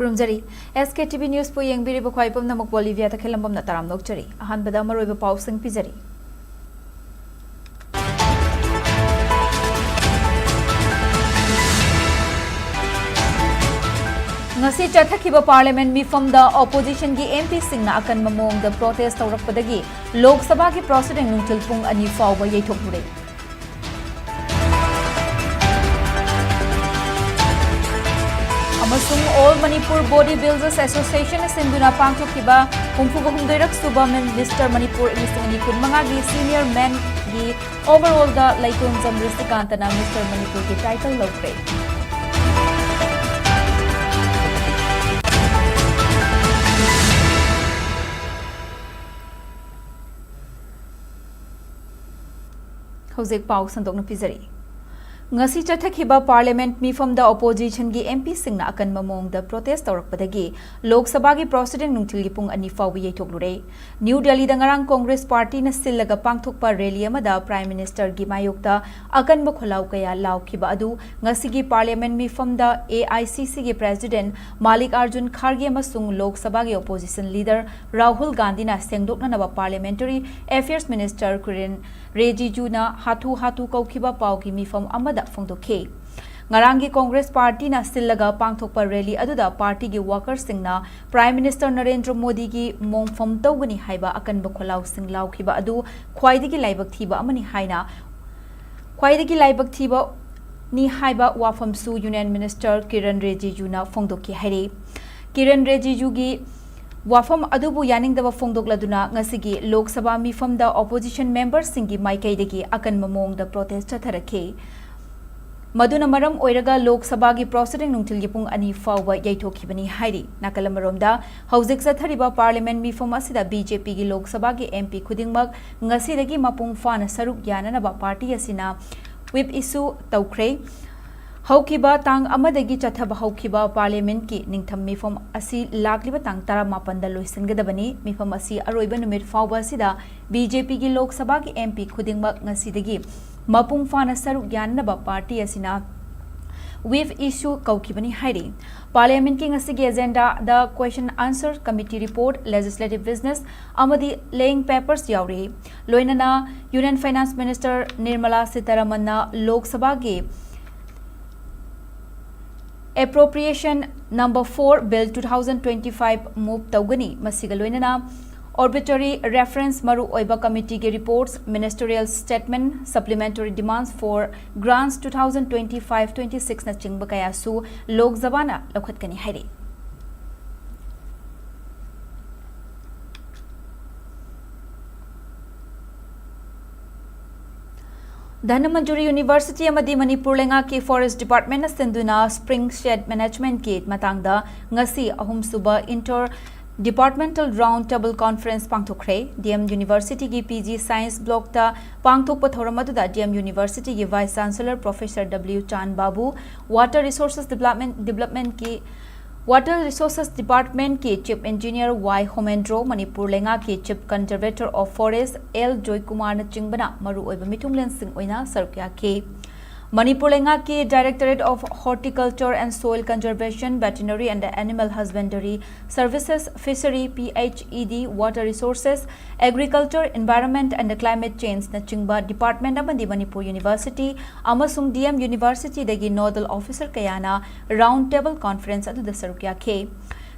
Kurumjari, SKTV News po yang biri bakwai pom namak Bolivia ta kelambam na taram nokchari. Ahan bada maroy ba pau sing pizari. Ngasi chathakiba parliament mifam da opposition gi MP sing na akan mamong da protest tawrakpadagi Lok Sabha gi president nungtil pung ani fawba yaithokure. Amasung All Manipur Bodybuilders Association sinduna pangthokkiba humfuga humdoirak suba Minister Manipur ilisingani kunmangagi senior man gi overall da laikon jamristikantana Mr. Manipur ki title lawkre. Hojek pau sandokna pizari. Ngasi chathakiba parliament mifam da opposition gi MP singna akan mamong da protest tawrakpadagi Lok Sabha gi president nungthil gi pung ani fawbi yaithoklure. New Delhi da ngarang Congress party na sillaga pangthokpa rally amada prime minister gi mayokta akan ba kholau kaya laukhiba adu ngasi gi parliament mifam da AICC gi president Malik Arjun Kharge amasung Lok Sabha gi opposition leader Rahul Gandhi na sengdokna naba parliamentary affairs minister Kiren Rijiju na hatu kaukiba pauki mifam amada phongdokhe. Ngarangi Congress party na sillaga pangthokpa rally aduda party gi workers singna Prime Minister Narendra Modi gi mongfam tawgani haiba akan bakholau sing laukhiba adu khwaidagi laibak thiba amani haina khwaidagi laibak thiba ni haiba wafam su Union Minister Kiren Rijiju na phongdokhe haire. Kiren Rijiju gi Wafam adubu yaning daba phongdokladuna ngasigi Lok Sabha mifam da opposition members singi maikaidagi akan mamong da protest chatharakhe. Maduna maram oiraga Lok Sabha gi president nungtil gi pung ani fawba yaithokhibani hairi. Nakalamarom da hojik chathariba parliament mifam asida BJP gi Lok Sabha gi MP khudingmak ngasidagi mapung fana saruk yananaba party asina whip issue tawkhre. Haukiba tang amadagi chathaba haukiba parliament ki ningtham mifam asi lakliba tang tara mapanda loisingadabani mifam asi aroiba numit fawba sida BJP gi Lok Sabha ki MP khudingmak ngasidagi mapung fana saruk yanaba party asina with issue kaukibani hairi. Parliament ki ngasigi agenda the question answer committee report legislative business amadi laying papers yauri loinana Union Finance Minister Nirmala Sitharaman na Lok Sabha gi Appropriation number 4 Bill 2025 move tawgani masiga loinana arbitrary reference maru oiba committee ge reports ministerial statement supplementary demands for grants 2025-26 na chingba kaya su Lok Sabha na lokhatkani hairi. Dhanmanjuri University amadi Manipur lenga ki Forest Department na sinduna Springshed management ki matangda ngasi ahum suba inter departmental round table conference pangthokre. DM University ki PG Science block ta pangthokpa thoramadu da DM University ki Vice Chancellor Professor W Chan Babu Water Resources Development ki Water Resources Department के Chief Engineer Y Homendro Manipur lenga के Chief Conservator of Forest L Joy Kumar na chingbana maru oiba mitunglen sing oina sarkya ke Manipur lenga ke Directorate of Horticulture and Soil Conservation Veterinary and Animal Husbandry Services Fishery PHED Water Resources Agriculture Environment and Climate Change na chingba Department amadi Manipur University amasung DM University dagi Nodal Officer kayana round table conference adu da sarukya ke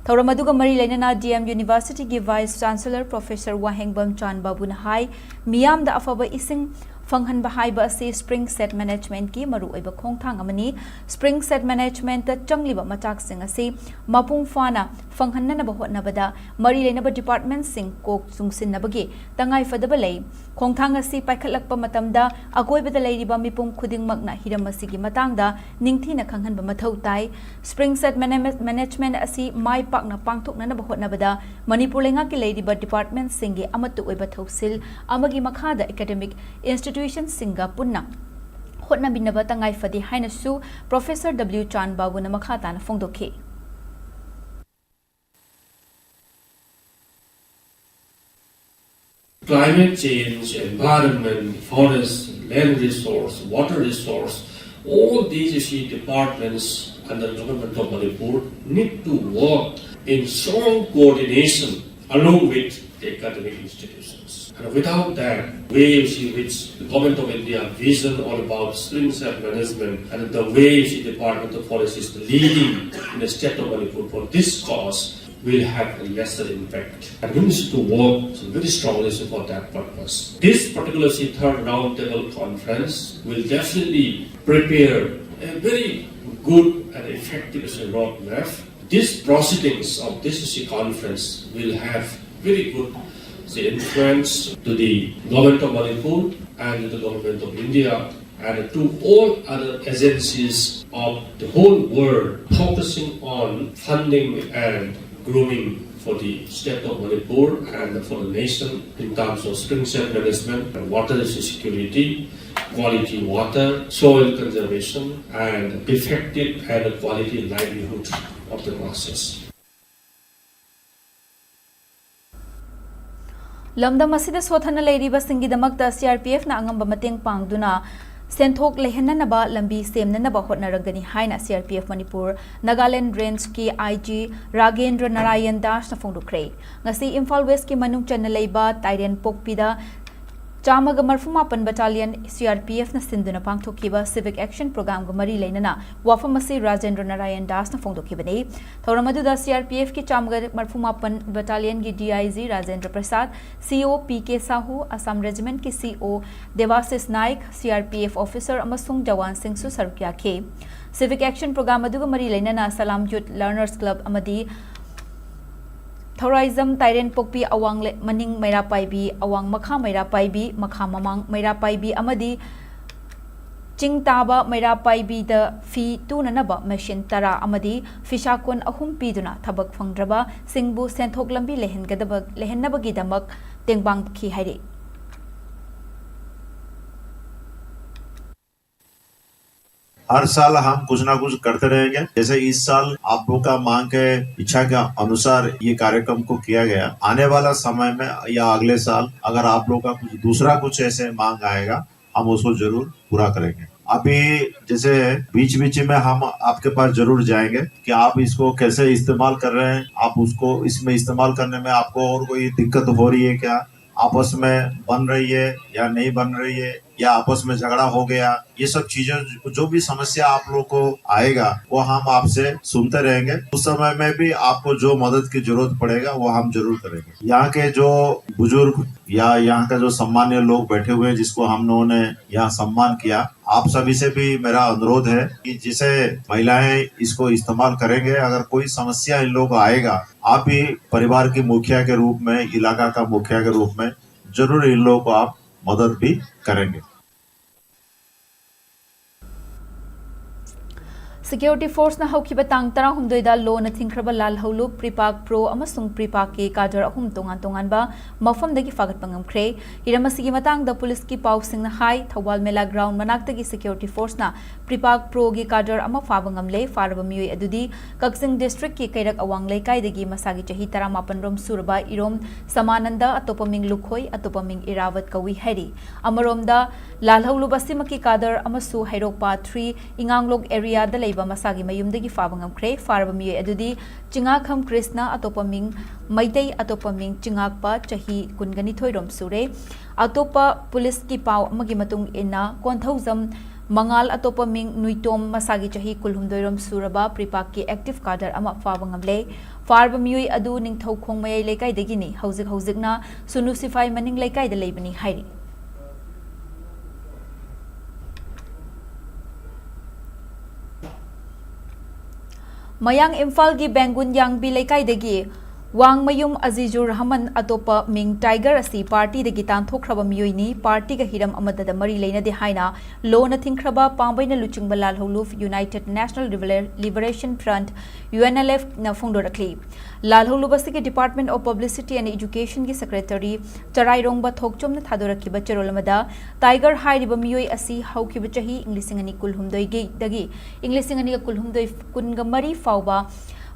Thoramaduga Mari Lenana DM University gi Vice Chancellor Professor Wahengbam Chan Babu na hai miyam da afaba ising Fanghan bahaiba se Springshed management ki maru oiba khongthang amani Springshed management ta changliba machak sing ase mapung fana fanghanna na bahot nabada mari lenaba department sing kok sungsin nabagi tangai fadaba lei khongthang ase paikhatlakpa matamda agoibada leiriba mipum khudingmak na hiramasi gi matangda ningthi na khanghanba mathau tai Springshed management ase mai pakna pangthokna na bahot nabada Manipur lenga ki leiriba department sing gi amatu oiba thausil amagi makhada academic institution Singapurna hotna binaba tangai fadi hainasu Professor W Chan Babu na makhata na phongdokhe. Climate change, environment, forest, land resource, water resource, all these departments and the government of Manipur need to work in strong coordination along with the academic institutions. And without that, ways in which the government of India vision all about Springshed management and the ways the Department of Forest is leading in the state of Manipur for this cause will have a lesser impact. And we need to work very strongly for that purpose. This particular third roundtable conference will definitely prepare a very good and effective roadmap. These proceedings of this conference will have very good influence to the government of Manipur and the government of India and to all other agencies of the whole world focusing on funding and grooming for the state of Manipur and for the nation in terms of Springshed management, water security, quality water, soil conservation, and effective and quality livelihood of the process. Lamdam asida sothana leiriba singidamakta CRPF na angamba mateng pangduna Senthok lehenanaba lambi semnanaba hotnaragani haina CRPF Manipur Nagaland Range ki IG Ragendra Narayan Das na phongdukre ngasi Imphal West ki manung channa leiba Tairen Pokpida Chamaga Marfumapan Battalion CRPF na sinduna pangthokiba civic action program ga mari leinana wafamasi Rajendra Narayan Das na phongdokibani thoramaduda CRPF ki Chamaga Marfumapan Battalion gi DIG Rajendra Prasad CO PK Sahu Assam Regiment ki CO Devasis Naik CRPF officer amasung jawan singh su sarukya ke civic action program aduga mari leinana Salam Youth Learners Club amadi Tourism Tairen Pokpi Awang Maning Maira Paibi Awang Makha Maira Paibi Makha Mamang Maira Paibi Amadi Ching Taba Maira Paibi the Fi Tunanaba Machine Tara Amadi Fishakun Ahum Piduna Tabak Fangraba Singbu Senthok Lambi Lehenabagi Damak Tengbang Ki Hari हर साल हम कुछ ना कुछ करते रहेंगे। जैसे इस साल आप लोगों का मांग के इच्छा के अनुसार ये कार्यक्रम को किया गया। आने वाला समय में या अगले साल अगर आप लोगों का कुछ दूसरा कुछ ऐसे मांग आएगा हम उसको जरूर पूरा करेंगे। अभी जैसे बीच बीच में हम आपके पास जरूर जाएंगे कि आप इसको कैसे इस्तेमाल कर रहे हैं, आप उसको इसमें इस्तेमाल करने में आपको और कोई दिक्कत हो रही है क्या, आपस में बन रही है या नहीं बन रही है, या आपस में झगड़ा हो गया, ये सब चीजें जो भी समस्या आप लोग को आएगा वो हम आपसे सुनते रहेंगे। उस समय में भी आपको जो मदद की जरूरत पड़ेगा वो हम जरूर करेंगे। यहाँ के जो बुजुर्ग या यहाँ का जो सम्मान्य लोग बैठे हुए हैं जिसको हम लोगों ने यहाँ सम्मान किया, आप सभी से भी मेरा अनुरोध है कि जिसे महिलाएं इसको इस्तेमाल करेंगे, अगर कोई समस्या इन लोगों को आएगा, आप भी परिवार के मुखिया के रूप में, इलाका का मुखिया के रूप में जरूर इन लोगों को आप मदद भी करेंगे। Security Force na haukiba tang tara humdoida lo na thingkraba lal holu Pripak Pro amasung Pripak ki kadar ahum tongan ba mafam dagi fagat pangamkre hiramasi gi matang da police ki pau sing na hai Thawal Mela ground manak dagi Security Force na Pripak Pro gi kadar ama fabangam le faraba mioi adudi Kaksing district ki kairak awang le kai dagi masagi chahi tara mapan rom surba irom Samananda atopaming Lukhoi atopaming Irawat kawi hari amarom da lal holu basima ki kadar amasu Hairokpa 3 Inganglog area da leiba masagi mayumdagi fabangam kre farba miye adudi Chingakham Krishna atopaming Maitei atopaming Chingakpa chahi kungani thoirom sure atopa police ki pau amagi matung ina konthauzam Mangal atopaming Nuitom masagi chahi kulhumdoirom suraba Pripak ki active cadre ama fabangam le farba miye adu ningthau khongmay lekai dagini hauzik na sunusify maning lekai da leibani hairi Mayang Imphal gi Bengun yang bi lekai degi Wang Mayum Azizur Rahman atopa Ming Tiger asi party degi tanthokraba miyoi ni party ga hiram amada da mari leina de haina lo na thingkraba pambai na luching balal holuf United National Liberation Front UNLF na phongdo rakli Lal Holubasi ke Department of Publicity and Education ki Secretary Charai Rongba Thokchom na thadoraki ba cherolamada Tiger hairiba miyoi asi hauki bachahi Englishingani kulhumdoi ge dagi Englishingani ga kulhumdoi kunga mari fauba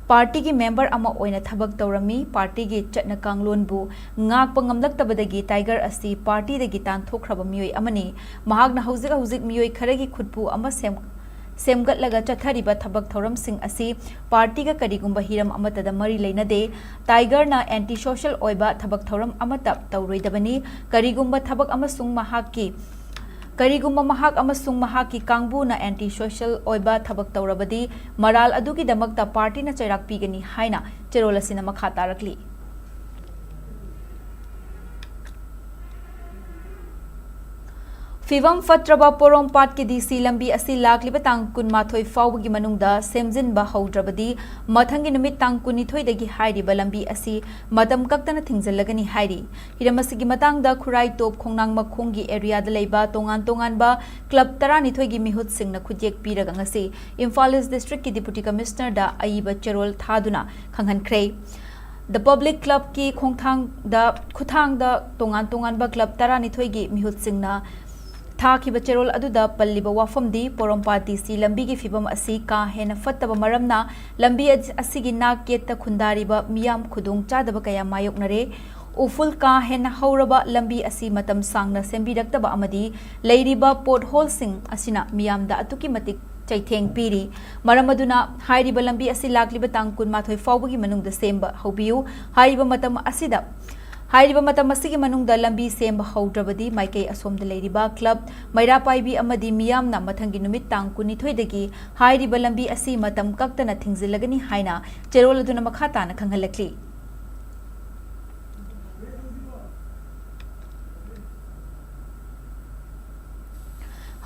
Party ki member ama oina thabak tawrami party gi chatna kanglon bu ngak pangamlak tabadagi Tiger asi party dagi tan thokraba miyoi amani mahagna hauzik miyoi kharagi khutpu ama sem सेमगतलगा चथरिबा थबक थौरमसिंग असि party का करिगुंबा हिरम अमतदा मरी लेनदे tiger ना anti social ओइबा थबक थौरम अमता तौरोइदबनी करिगुंबा थबक अमसुंग महाकी करिगुंबा महाक अमसुंग महाकी कांगबुना एंटी सोशल ओइबा थबक तौरबदी मराल अदुगी दमकता पार्टी ना चैराक पीगनी हाइना चेरोल असिना मखा तारकली फिवम फत्रबा पोरोमपाट के डीसी लंबी असि लाखलिबा तांग कुनमाथोय फावबगी मनुंगदा सेमजिनबा हौद्रबदी मथंगी नुमित तांग कुनिथोयदगी हाइरिबा लंबी असि मतम कक्तना थिंगजलगनी हाइरि हिरमसिगी मतांगदा खुराई टोप खोंगनांग मखोंगी एरियादा लेबा तोंगान तोंगानबा क्लब 12 मिहुत सिंगना खुजेक पीरगा ngasi इम्फाल ईस्ट डिस्ट्रिक्ट की डिप्टी कमिश्नर दा अइबा चेरोल थादुना खंगहनख्रे द पब्लिक क्लब की खोंगथांग दा खुथांग दा तोंगान तोंगानबा क्लब 12 मिहुत सिंगना थाखिबा चेरोल अदुदा पल्लिबा वाफमदी पोरोमपाटी सी लंबी की फिबम असि का हेन फत्तबा मरमना लंबी असिगी नाकेत खुंदारिबा मियाम खुदुंग चादबा कया मायोकनरे उफुल का हेन हौरबा लंबी असि मतम सांगना सेंबिरक्तबा अमदी लेरिबा पोट होल सिंग असिना मियामदा अतुकी मतिक चैथेंग पीरी मरम अदुना हाइरिबा लंबी असि लाखलिबा तांग कुनमाथोय फावबगी मनुंगदा सेंबा हौबियु हाइरिबा मतम असिदा हाइरिबा मतम असिगी मनुंगदा लंबी सेंबा हौद्रबदी माइकई असोमदा लेरिबा क्लब मैरा पाइबी अमदी मियामना मथंगी नुमित तांग कुनिथोयदगी हाइरिबा लंबी असि मतम कक्तना थिंगजिलगनी हाइना चेरोल अदुना मखा ताना खंगहलक्ली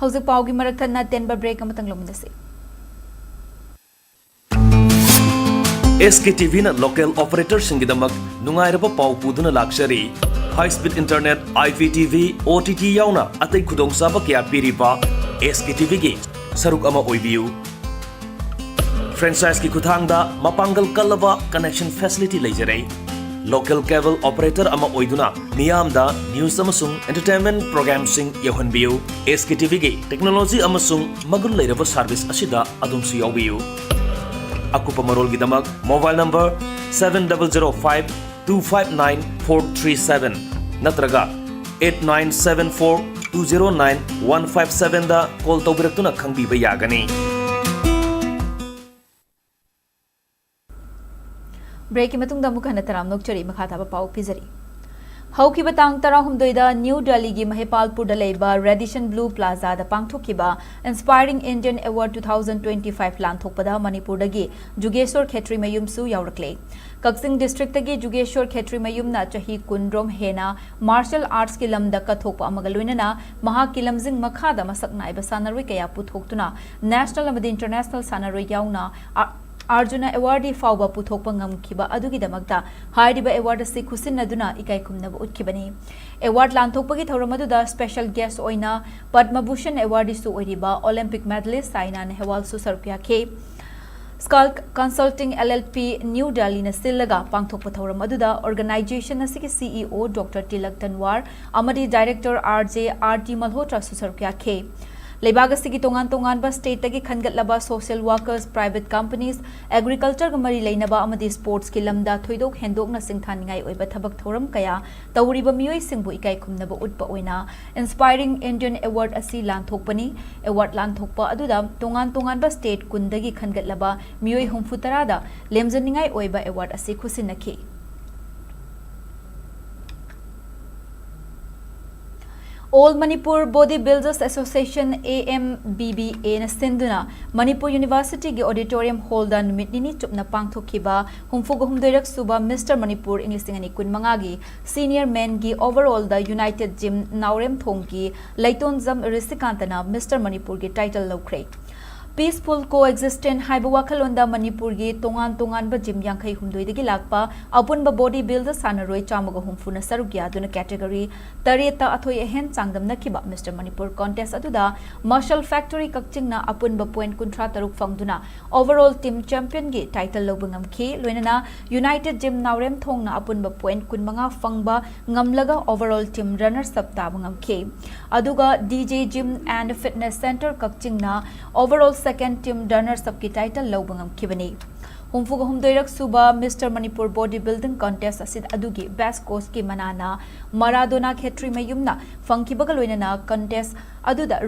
हौजिक पाउगी मरकथना तेनबा break अमतंग लोमिनसे SKTV na local operator singidamag nungairaba pau puduna lakshari high speed internet IPTV OTT yauna atai khudong saba kya piriba SKTV gi saruk ama oibiu franchise ki khuthangda mapangal kalaba connection facility leijare local cable operator ama oiduna miyamda news amasung entertainment program sing yohanbiu SKTV gi technology amasung magul leiraba service asida adumsu yawiu Akupa Marol Gidamak, mobile number 7005-259-437, Natraga 8974-209-157 da call taubiratuna khangbiba yagani. Break imatung damu kana taram nokchari makhataba pau pizari. हौखिबा तांग 18 New Delhi की महिपालपुर लेबा Radisson Blu Plaza दा पांगथोखिबा inspiring Indian award 2025 लांथोकपदा मणिपुर दगी जुगेश्वर खेत्री मयुमसु यावरकले कक्सिंग डिस्ट्रिक्ट दगी जुगेश्वर खेत्री मयुमना चही कुंड्रोम हेना मार्शल आर्ट्स की लमदा कथोकपा अमगलोइनना महा की लमजिंग मखादा मसकनाइबा सानरोय कया पुथोकतुना नेशनल अमदी इंटरनेशनल सानरोय याउना अर्जुन अवार्डी फाउबा पुथोकपा ngamkhiba adugidamagta hairiba award asi khusinnaduna ikai khumnaba utkibani award lanthokpagi thauramadu special guest oina Padma Bhushan awardee su oiriba Olympic medalist Saina Nehwal su sarpya khe Skulk Consulting LLP New Delhi na sillaga pangthokpa thauramadu organization asigi CEO Dr Tilak Tanwar amadi director RJ RT Malhotra su sarpya khe लेबागसी की तोंगान तोंगान state की खनगतलबा social workers private companies agriculture मरी लेनबा अमदी sports की lambda थोइदोक हेंदोकना सिंथानिंगाई ओइबा थबक theorem कया तौरिबा मियोय सिंबु इकाई खुमनबा उटपा ओइना इंस्पायरिंग इंडियन अवार्ड असि लांथोकपनी अवार्ड लांथोकपा अदुदा तोंगान तोंगान स्टेट कुंदगी खनगतलबा मियोय 30 दा लेमजनिंगाई ओइबा अवार्ड असि खुसिनखि All Manipur Bodybuilders Association AMBBA na sinduna Manipur University gi auditorium hall da numit nini chupna pangthokhiba humfugohumdoirak suba Mr Manipur English ngani kunmanga gi senior men gi overall the United Gym Naurem Thong gi Laiton Zam Risikantana Mr Manipur gi title lokre Peaceful coexistence haiba wakhalonda Manipur gi tongan tongan ba gym yankhai humdoi degi lakpa apun ba body builder sanaroi chamaga humfuna sarugya duna category tareta athoi ehen changdam nakhiba Mr Manipur contest aduda Marshall Factory kakching na apun ba point kuntra taruk fangduna overall team champion gi title lobungam khi loinana United Gym Naurem Thong na apun ba point kunmanga fangba ngamlaga overall team runners up tabungam khi aduga DJ Gym and Fitness Center kakching na overall second team runners up ki title lobungam khibani humfuga humdoirak suba Mr Manipur bodybuilding contest asid adugi best coach ki manana Maradona Khetri mayumna fangkibaga loinana contest aduda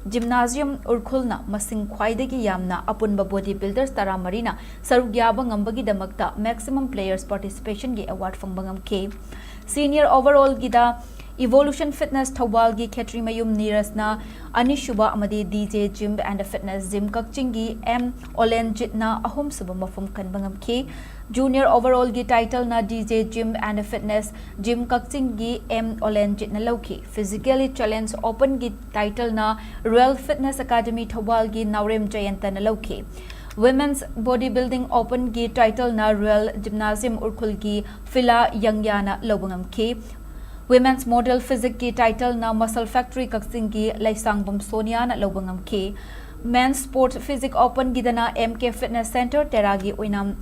Gymnasium Urkhulna masing khwaidagi yamna apunba bodybuilders tara marina saruk yaba ngambagi damakta maximum players participation gi award fangbangam ke senior overall gida Evolution Fitness Thawal gi Khetri Mayum Nirasna Anishuba amadi DJ Gym and Fitness Gym Kakchingi M Olen Jitna ahum suba mafum kanbangam ke Junior Overall gi title na DJ Gym and Fitness Gym Kakchingi M Olen Jitna lauke Physically Challenge Open gi title na Royal Fitness Academy Thawal gi Naurem Jayanta na lauke Women's Bodybuilding Open gi title na Royal Gymnasium Urkhul gi Fila Yangyana Lobangam ke Women's Model Physics ki title na Muscle Factory Kaksin ki Laisangbam Sonia na lobangam ke Men's Sport Physics Open gidana MK Fitness Center teragi oinam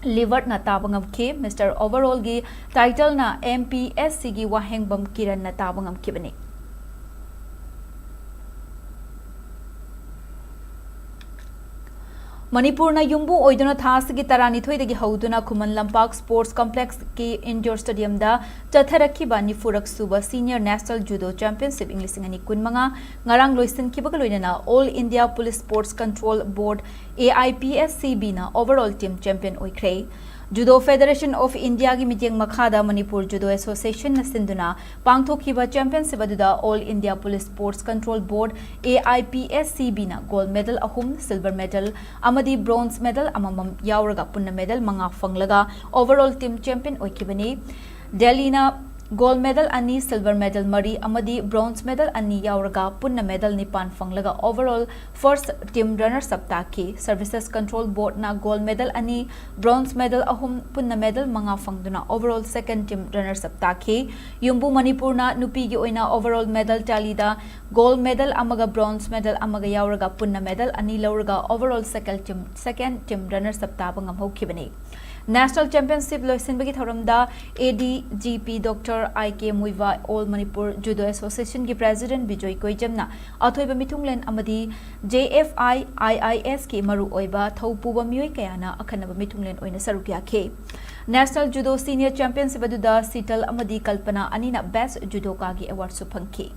liver na tabangam ke Mr. Overall gi title na MPSC gi Wahengbam Kiran na tabangam ke bani Manipur na yumbu oiduna thas gi tarani thoidagi hauduna Khuman Lampak Sports Complex ki indoor stadium da chatharakhi ba nifurak suba Senior National Judo Championship inglisingani kunmanga ngarang loisin kibaga loinana All India Police Sports Control Board AIPSCB na overall team champion oikre Judo Federation of India gi miteng makhada Manipur Judo Association na sinduna pangthokhiba championship aduda All India Police Sports Control Board AIPSCB na gold medal ahum silver medal amadi bronze medal amamam yauraga punna medal manga fanglaga overall team champion oikibani Delhi na gold medal ani silver medal mari amadi bronze medal ani yauraga punna medal nipan fanglaga overall first team runner saptaki services control board na gold medal ani bronze medal ahum punna medal manga fangduna overall second team runner saptaki yumbu Manipur na nupi gi oina overall medal tally da gold medal amaga bronze medal amaga yauraga punna medal ani lauraga overall second team runner saptabangam hokibani National Championship loisinbagi thoramda ADGP Dr. IK Muiva All Manipur Judo Association ki President Bijoy Koijamna athoiba mithunglen amadi JFI IIS ki maru oiba thaupuba mioi kayana akhanaba mithunglen oina sarukya ke National Judo Senior Championship aduda Sital amadi Kalpana anina Best Judoka gi award su phangki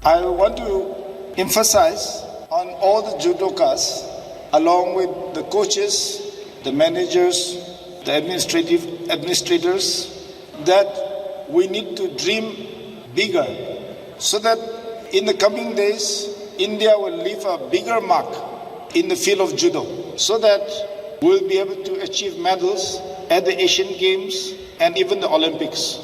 I want to emphasize on all the judokas along with the coaches, the managers, the administrators, that we need to dream bigger so that in the coming days, India will leave a bigger mark in the field of judo so that we'll be able to achieve medals at the Asian Games and even the Olympics.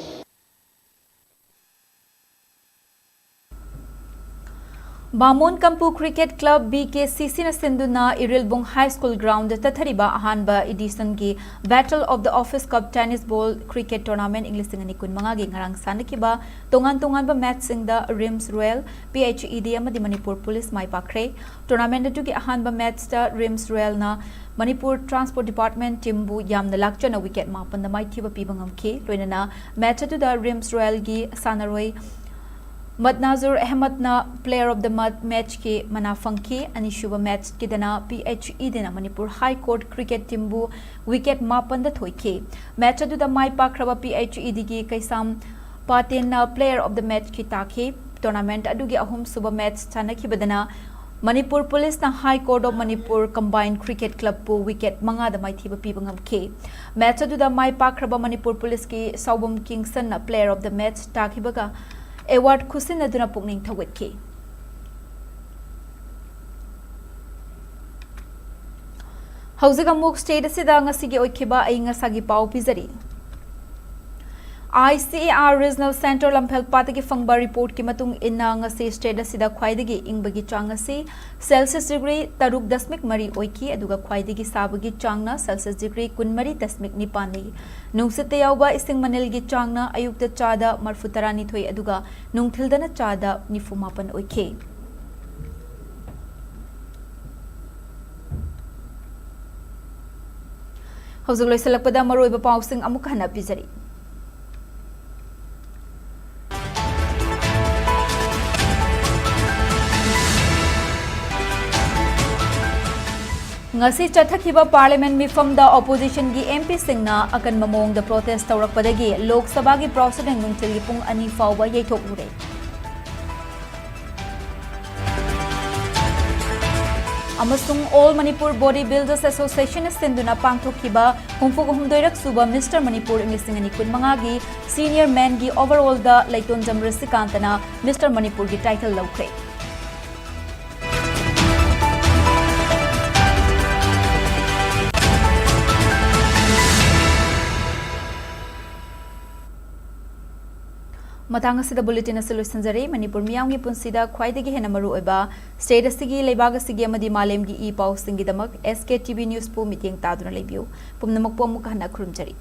Bamon Kampu Cricket Club BKCC na sinduna Irilbong High School Ground tathariba ahanba edition gi Battle of the Office Cup Tennis Ball Cricket Tournament inglisingani kunmanga gi ngarang sanakiba tongan ba match singda Rims Royal PHED amadi Manipur Police mai pakre tournament atu gi ahanba match ta Rims Royal na Manipur Transport Department team bu yamna lakchana wicket mapan da mai thiba pibangam ke loinana match atu da Rims Royal gi sanaroi Madnazur Ahmad na Player of the Match ke manafangki anishuba match kidana PHED na Manipur High Court Cricket team bu wicket mapan da thoike match adu da mai pakraba PHED gi kaisam paten na Player of the Match ki takhe tournament adu gi ahum suba match chanaki badana Manipur Police na High Court of Manipur Combined Cricket Club bu wicket manga da mai thiba pibangam ke match adu da mai pakraba Manipur Police ki Saubam Kingston na Player of the Match takhibaga award khusin aduna pukning thawetki hauziga muk state asida ngasigi oikhiba ainga sagi pau pizari ICAR Regional Center Lamphel Patagi Fangba report ki matung inna ngasi state asida khwaidagi ingbagi changasi Celsius degree 3.3 oiki aduga khwaidagi sabagi changna Celsius degree 23.9 nungsite yauba ising manel gi changna ayukta chada marfutarani thoi aduga nungthildana chada nifumapan oike hauzik loisalakpada maroiba pausing amuk hana pizari ngasi chathakhiba parliament mifamda opposition gi MP singna akan mamong da protest tawrakpadagi Lok Sabha gi president nungtil gi pung ani fawba yaithok ure amasung All Manipur Bodybuilders Association sinduna pangthokhiba 34 suba Mr. Manipur English mangagi senior man gi overall da Laiton Jamrasikantana Mr. Manipur gi title lawkhre. Matang asida bulletin solution jare Manipur miyamgi punsida khwaidagi hena maru oiba state asigi leibaga asigi amadi malemgi e pau singidamak SKTV news pu meeting taduna lebiu pumnamak pu amuk hana khurumjari.